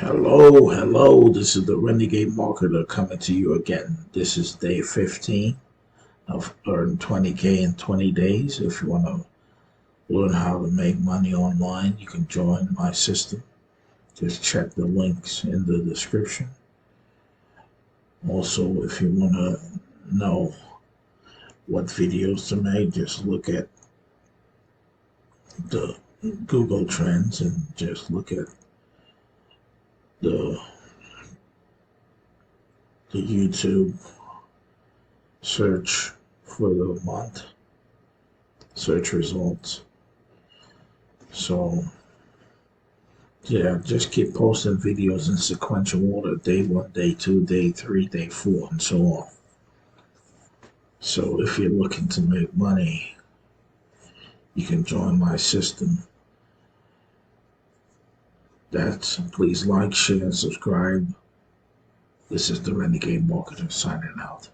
Hello. This is the Renegade Marketer coming to you again. This is day 15 of Earn 20K in 20 days. If you want to learn how to make money online, you can join my system. Just check the links in the description. Also, if you want to know what videos to make, just look at the Google Trends and just look at the YouTube search for the month, search results. So, yeah, just keep posting videos in sequential order: day one, day two, day three, day four, and so on. So, if you're looking to make money, you can join my system. Please like, share, and subscribe. This is the Renegade Marketer signing out.